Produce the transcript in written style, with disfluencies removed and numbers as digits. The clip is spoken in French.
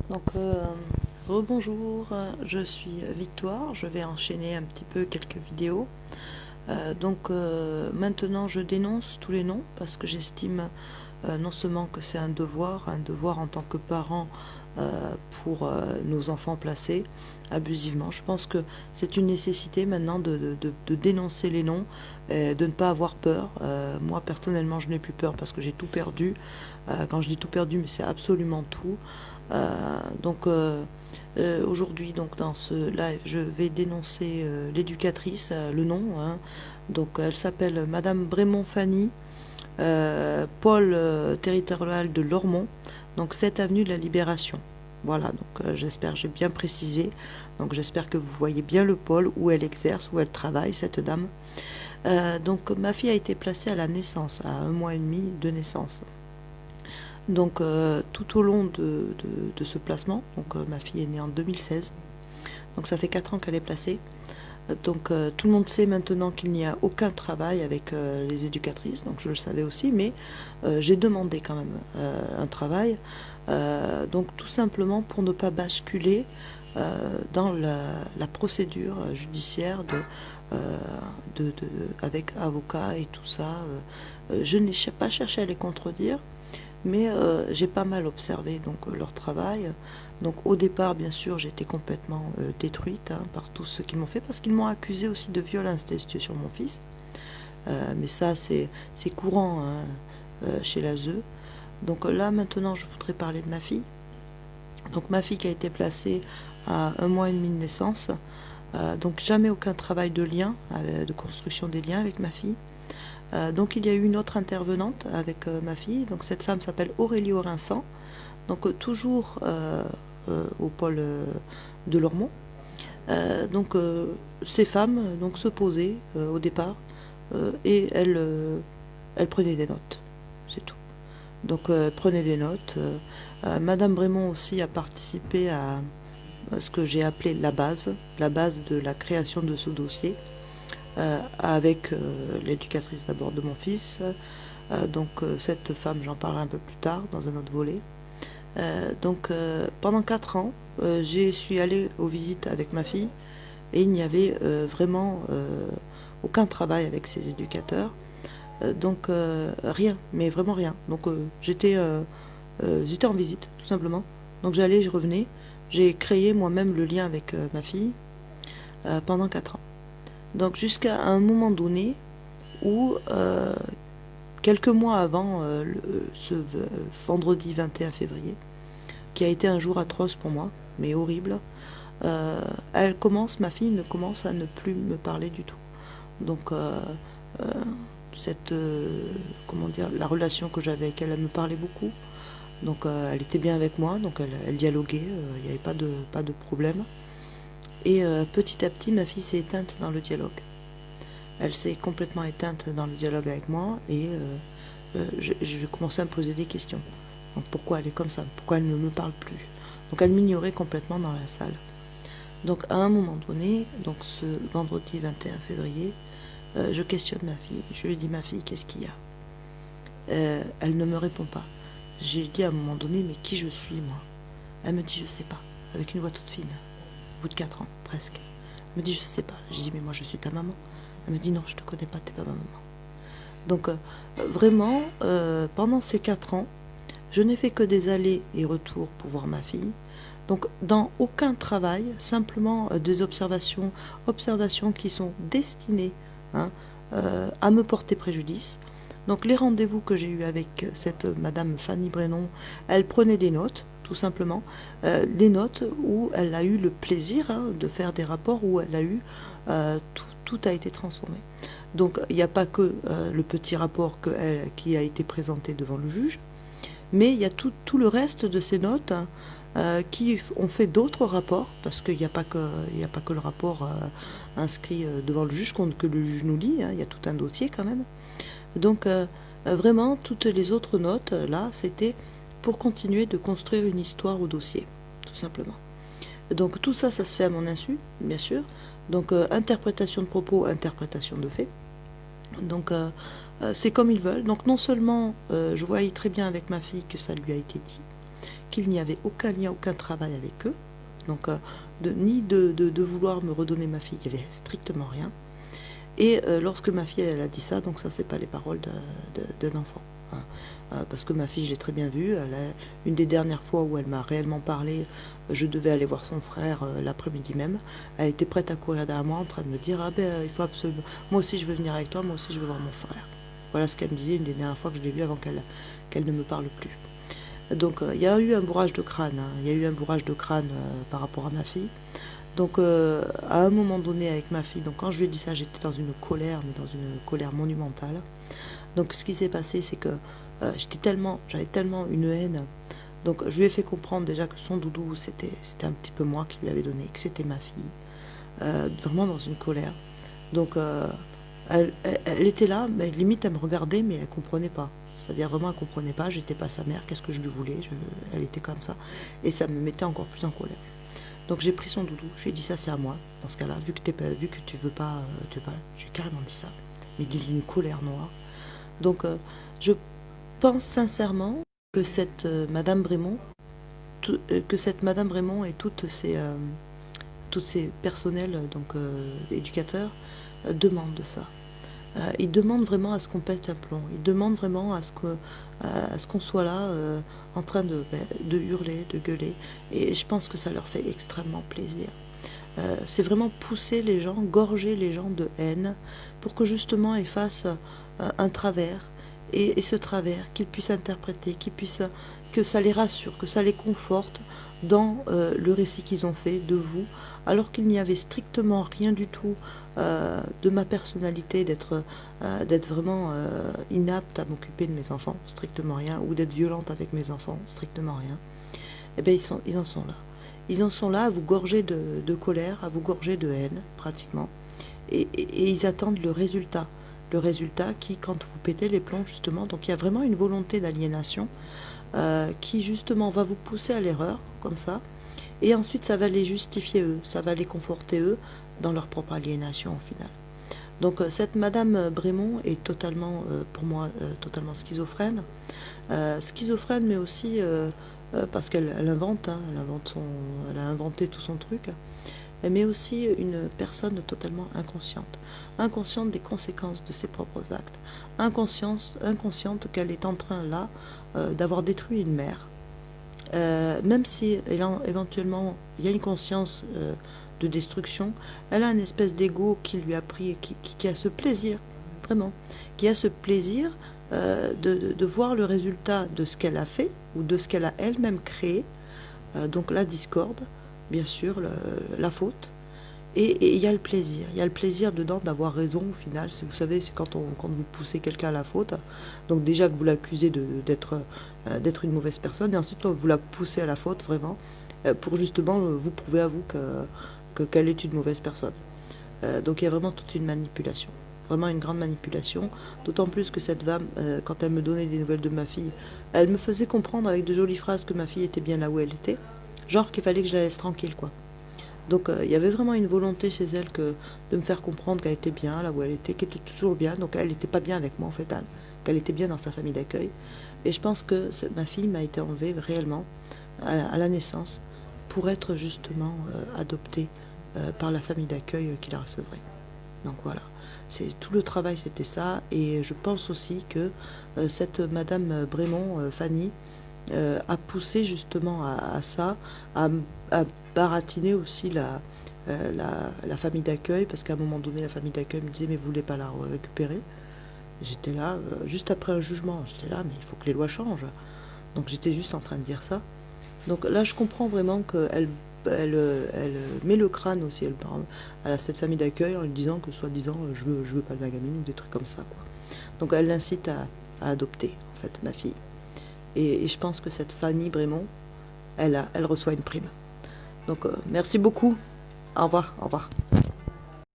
Donc, rebonjour, je suis Victoire, je vais enchaîner un petit peu quelques vidéos. Maintenant je dénonce tous les noms parce que j'estime non seulement que c'est un devoir en tant que parent pour nos enfants placés abusivement. Je pense que c'est une nécessité maintenant de dénoncer les noms, de ne pas avoir peur. Moi personnellement je n'ai plus peur parce que j'ai tout perdu. Quand je dis tout perdu, mais c'est absolument tout. Aujourd'hui, donc dans ce live, je vais dénoncer l'éducatrice, le nom, hein. Donc elle s'appelle Madame Brémond Fanny, pôle territorial de Lormont, donc 7 avenue de la Libération. Voilà, donc j'espère que j'ai bien précisé. Donc j'espère que vous voyez bien le pôle où elle exerce, où elle travaille, cette dame. Donc ma fille a été placée à la naissance, à 1 mois et demi de naissance. Donc tout au long de ce placement, donc ma fille est née en 2016, donc ça fait 4 ans qu'elle est placée. Donc tout le monde sait maintenant qu'il n'y a aucun travail avec les éducatrices, donc je le savais aussi, mais j'ai demandé quand même un travail, donc tout simplement pour ne pas basculer dans la procédure judiciaire avec avocat et tout ça. Je n'ai pas cherché à les contredire, mais j'ai pas mal observé donc leur travail. Donc au départ, bien sûr, j'ai été complètement détruite par tous ceux qui m'ont fait, parce qu'ils m'ont accusé aussi de viol institué sur mon fils. Mais ça, c'est courant chez l'ASE. Donc là, maintenant, je voudrais parler de ma fille. Donc ma fille qui a été placée à 1 mois et demi de naissance. Donc jamais aucun travail de lien, de construction des liens avec ma fille. Donc il y a eu une autre intervenante avec ma fille. Donc cette femme s'appelle Aurélie Orinçant. Donc toujours au pôle de Lormont. Ces femmes donc se posaient au départ et elles prenaient des notes, c'est tout. Donc prenaient des notes. Madame Brémond aussi a participé à ce que j'ai appelé la base de la création de ce dossier, avec l'éducatrice d'abord de mon fils. Cette femme, j'en parlerai un peu plus tard dans un autre volet. Pendant 4 ans, j'y suis allée aux visites avec ma fille et il n'y avait vraiment aucun travail avec ces éducateurs. Rien, mais vraiment rien. Donc j'étais en visite, tout simplement. Donc j'allais, je revenais. J'ai créé moi-même le lien avec ma fille pendant 4 ans. Donc jusqu'à un moment donné où, quelques mois avant ce vendredi 21 février, qui a été un jour atroce pour moi, mais horrible, ma fille commence à ne plus me parler du tout. Donc comment dire, la relation que j'avais avec elle, elle me parlait beaucoup. Donc elle était bien avec moi, donc elle dialoguait, il n'y avait pas de problème. Et petit à petit, ma fille s'est éteinte dans le dialogue. Elle s'est complètement éteinte dans le dialogue avec moi et je commençais à me poser des questions. Donc pourquoi elle est comme ça? Pourquoi elle ne me parle plus? Donc elle m'ignorait complètement dans la salle. Donc à un moment donné, donc ce vendredi 21 février, je questionne ma fille. Je lui dis: ma fille, qu'est-ce qu'il y a? Elle ne me répond pas. J'ai dit à un moment donné: mais qui je suis, moi? Elle me dit: je sais pas, avec une voix toute fine, au bout de 4 ans, presque. Elle me dit: je sais pas. J'ai dit: mais moi je suis ta maman. Elle me dit: non, je te connais pas, t'es pas ma maman. Donc vraiment, pendant ces 4 ans, je n'ai fait que des allers et retours pour voir ma fille. Donc dans aucun travail, simplement des observations qui sont destinées à me porter préjudice. Donc les rendez-vous que j'ai eus avec cette Madame Fanny Brémond, elle prenait des notes, tout simplement, des notes où elle a eu le plaisir de faire des rapports, où elle a eu tout a été transformé. Donc il n'y a pas que le petit rapport qui a été présenté devant le juge, mais il y a tout le reste de ces notes qui ont fait d'autres rapports, parce qu'il n'y a pas que le rapport inscrit devant le juge que le juge nous lit, il y a tout un dossier quand même. Donc vraiment, toutes les autres notes, là, c'était pour continuer de construire une histoire au dossier, tout simplement. Donc tout ça, ça se fait à mon insu, bien sûr. Donc interprétation de propos, interprétation de faits. Donc c'est comme ils veulent. Donc non seulement je voyais très bien avec ma fille que ça lui a été dit, qu'il n'y avait aucun lien, aucun travail avec eux. Donc, ni de vouloir me redonner ma fille, il n'y avait strictement rien. Et lorsque ma fille, elle a dit ça, donc ça, c'est pas les paroles d'un enfant. Hein. Parce que ma fille, je l'ai très bien vue. Une des dernières fois où elle m'a réellement parlé, je devais aller voir son frère l'après-midi même. Elle était prête à courir derrière moi en train de me dire « Ah ben, il faut absolument... Moi aussi, je veux venir avec toi, moi aussi, je veux voir mon frère. » Voilà ce qu'elle me disait une des dernières fois que je l'ai vue avant qu'elle ne me parle plus. Donc, il y a eu un bourrage de crâne. Hein. Il y a eu un bourrage de crâne par rapport à ma fille. Donc, à un moment donné, avec ma fille, donc quand je lui ai dit ça, j'étais dans une colère, mais dans une colère monumentale. Donc, ce qui s'est passé, c'est que j'avais tellement une haine. Donc, je lui ai fait comprendre déjà que son doudou, c'était un petit peu moi qui lui avais donné, que c'était ma fille. Vraiment dans une colère. Donc, elle était là, mais limite, elle me regardait, mais elle comprenait pas. C'est-à-dire vraiment, elle comprenait pas, j'étais pas sa mère, qu'est-ce que je lui voulais, elle était comme ça. Et ça me mettait encore plus en colère. Donc j'ai pris son doudou, je lui ai dit ça c'est à moi, dans ce cas-là, vu que tu veux pas, j'ai carrément dit ça, mais d'une colère noire. Donc je pense sincèrement que cette Madame Brémond, et toutes ces personnels, donc éducateurs, demandent ça. Ils demandent vraiment à ce qu'on pète un plomb, ils demandent vraiment à ce qu'on soit là en train de hurler, de gueuler, et je pense que ça leur fait extrêmement plaisir. C'est vraiment pousser les gens, gorger les gens de haine, pour que justement ils fassent un travers, et ce travers, qu'ils puissent interpréter, que ça les rassure, que ça les conforte dans le récit qu'ils ont fait de vous, alors qu'il n'y avait strictement rien du tout de ma personnalité, d'être vraiment inapte à m'occuper de mes enfants, strictement rien, ou d'être violente avec mes enfants, strictement rien. Eh bien, ils en sont là. Ils en sont là à vous gorger de colère, à vous gorger de haine, pratiquement. Et ils attendent le résultat. Le résultat qui, quand vous pétez les plombs, justement, donc il y a vraiment une volonté d'aliénation qui, justement, va vous pousser à l'erreur, comme ça. Et ensuite, ça va les justifier eux, ça va les conforter eux dans leur propre aliénation au final. Donc cette Madame Brémond est totalement, pour moi, totalement schizophrène. Schizophrène, mais aussi parce qu'elle invente, hein, elle a inventé tout son truc. Mais aussi une personne totalement inconsciente. Inconsciente des conséquences de ses propres actes. Inconsciente qu'elle est en train, là, d'avoir détruit une mère. Même si éventuellement il y a une conscience de destruction, elle a une espèce d'ego qui lui a pris, qui a ce plaisir, vraiment, qui a ce plaisir de voir le résultat de ce qu'elle a fait, ou de ce qu'elle a elle-même créé, donc la discorde, bien sûr, la faute, et il y a le plaisir dedans d'avoir raison au final. Vous savez, c'est quand vous poussez quelqu'un à la faute, donc déjà que vous l'accusez d'être une mauvaise personne, et ensuite vous la poussez à la faute vraiment, pour justement vous prouver à vous qu'elle est une mauvaise personne. Donc il y a vraiment toute une manipulation, vraiment une grande manipulation, d'autant plus que cette femme, quand elle me donnait des nouvelles de ma fille, elle me faisait comprendre avec de jolies phrases que ma fille était bien là où elle était, genre qu'il fallait que je la laisse tranquille, quoi. Donc il y avait vraiment une volonté chez elle de me faire comprendre qu'elle était bien là où elle était, qu'elle était toujours bien. Donc elle n'était pas bien avec moi en fait, qu'elle était bien dans sa famille d'accueil. Et je pense que ma fille m'a été enlevée réellement à la naissance pour être justement adoptée par la famille d'accueil qui la recevrait. Donc voilà, tout le travail c'était ça. Et je pense aussi que cette Madame Brémond, Fanny, a poussé justement à ça, à baratiner aussi la famille d'accueil, parce qu'à un moment donné, la famille d'accueil me disait « mais vous voulez pas la récupérer ?» J'étais là, juste après un jugement, j'étais là « mais il faut que les lois changent ». Donc j'étais juste en train de dire ça. Donc là, je comprends vraiment qu'elle met le crâne aussi à cette famille d'accueil en lui disant que soi-disant je veux pas de ma gamine ou des trucs comme ça, quoi. Donc elle l'incite à adopter en fait ma fille. Et je pense que cette Fanny Brémond, elle reçoit une prime. Donc merci beaucoup. Au revoir, au revoir.